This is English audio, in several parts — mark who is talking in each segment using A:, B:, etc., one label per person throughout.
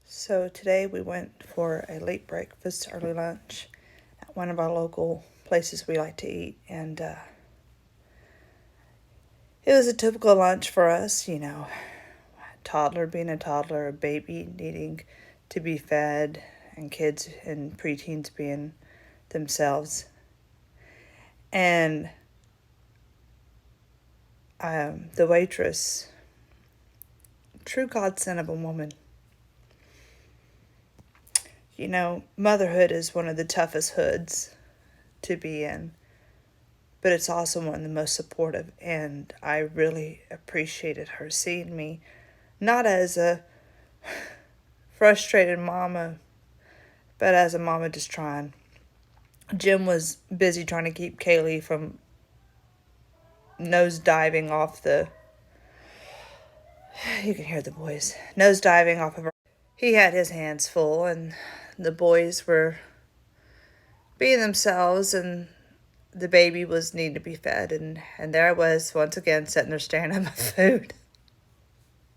A: So today we went for a late breakfast, early lunch at one of our local places we like to eat. And it was a typical lunch for us, a toddler being a toddler, a baby needing to be fed, and kids and preteens being themselves. And the waitress, true godsend of a woman. Motherhood is one of the toughest hoods to be in, but it's also one of the most supportive. And I really appreciated her seeing me, not as a frustrated mama, but as a mama just trying. Jim was busy trying to keep Kaylee from nose diving off the. You can hear the boys nose diving off of her. He had his hands full, and the boys were being themselves, and the baby was needing to be fed, and there I was once again sitting there staring at my food,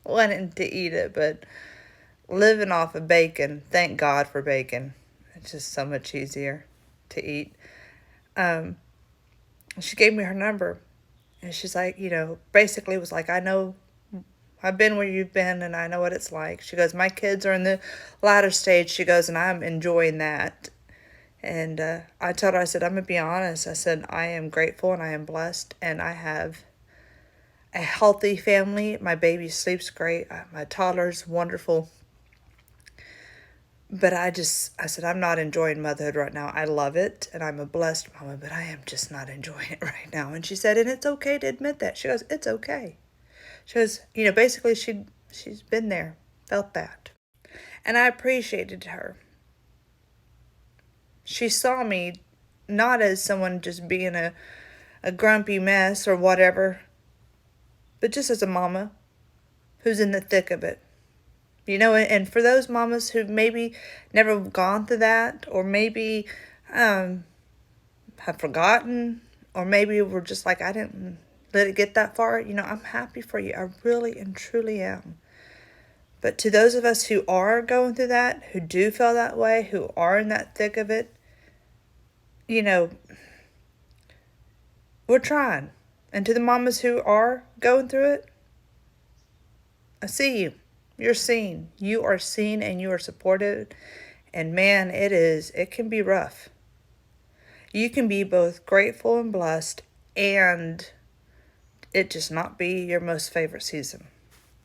A: wanting to eat it, but living off of bacon. Thank God for bacon. It's just so much easier to eat. She gave me her number, and she's like, basically was like, I know I've been where you've been, and I know what it's like. She goes, my kids are in the latter stage. She goes, and I'm enjoying that. And I told her, I said, I'm going to be honest. I said, I am grateful and I am blessed, and I have a healthy family. My baby sleeps great. My toddler's wonderful. But I said, I'm not enjoying motherhood right now. I love it, and I'm a blessed mama, but I am just not enjoying it right now. And she said, and it's okay to admit that. She goes, it's okay. She goes, basically she's been there, felt that. And I appreciated her. She saw me not as someone just being a grumpy mess or whatever, but just as a mama who's in the thick of it. And for those mamas who maybe never gone through that, or maybe have forgotten, or maybe were just like, I didn't let it get that far, I'm happy for you. I really and truly am. But to those of us who are going through that, who do feel that way, who are in that thick of it, we're trying. And to the mamas who are going through it, I see you. You're seen. You are seen and you are supported. And man, it can be rough. You can be both grateful and blessed, and it just not be your most favorite season.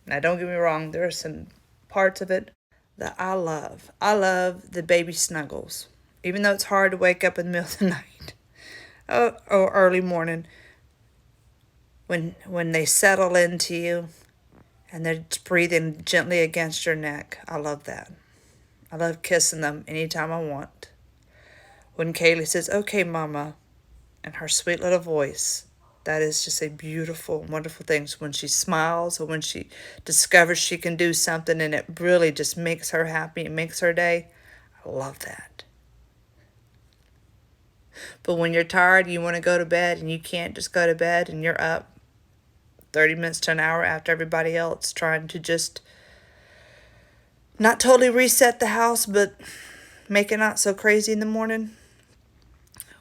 A: Now, don't get me wrong, there are some parts of it that I love. I love the baby snuggles. Even though it's hard to wake up in the middle of the night or early morning, when they settle into you and they're just breathing gently against your neck. I love that. I love kissing them anytime I want. When Kaylee says, okay, mama, and her sweet little voice, that is just a beautiful, wonderful thing. So when she smiles or when she discovers she can do something and it really just makes her happy, it makes her day, I love that. But when you're tired, you want to go to bed and you can't just go to bed, and you're up 30 minutes to an hour after everybody else, trying to just not totally reset the house, but make it not so crazy in the morning.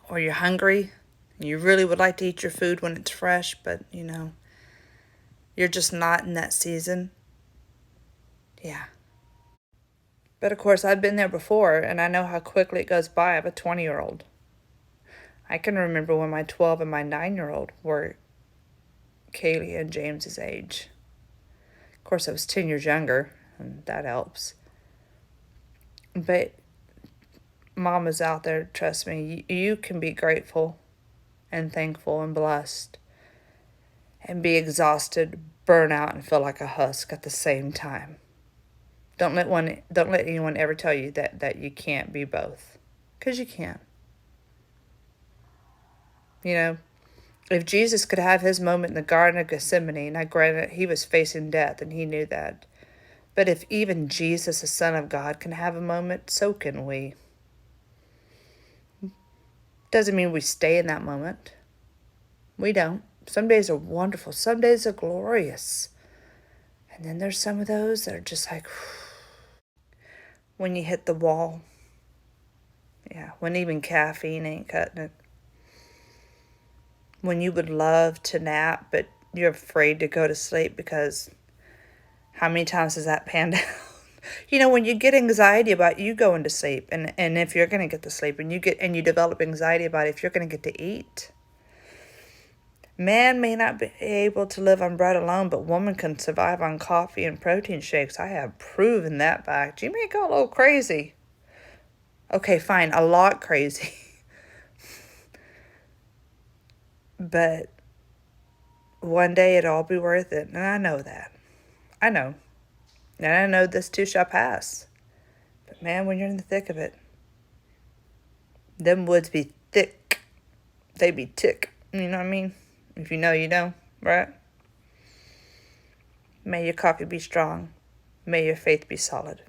A: Or you're hungry and you really would like to eat your food when it's fresh, but you're just not in that season. Yeah. But of course, I've been there before, and I know how quickly it goes by. I have a 20-year-old. I can remember when my 12 and my 9-year-old were Kaylee and James's age. Of course, I was 10 years younger, and that helps. But mamas out there, trust me, you can be grateful and thankful and blessed and be exhausted, burn out, and feel like a husk at the same time. Don't let anyone ever tell you that you can't be both, because you can. If Jesus could have his moment in the Garden of Gethsemane, now granted he was facing death and he knew that, but if even Jesus, the Son of God, can have a moment, so can we. Doesn't mean we stay in that moment. We don't. Some days are wonderful. Some days are glorious. And then there's some of those that are just like, when you hit the wall. Yeah, when even caffeine ain't cutting it. When you would love to nap, but you're afraid to go to sleep because how many times has that panned out? When you get anxiety about you going to sleep, and if you're going to get to sleep, and you develop anxiety about if you're going to get to eat. Man may not be able to live on bread alone, but woman can survive on coffee and protein shakes. I have proven that fact. You may go a little crazy. Okay, fine, a lot crazy. But one day it'll all be worth it, and I know that. I know. And I know this too shall pass. But man, when you're in the thick of it, them woods be thick. They be thick. You know what I mean? If you know, you know, right? May your coffee be strong. May your faith be solid.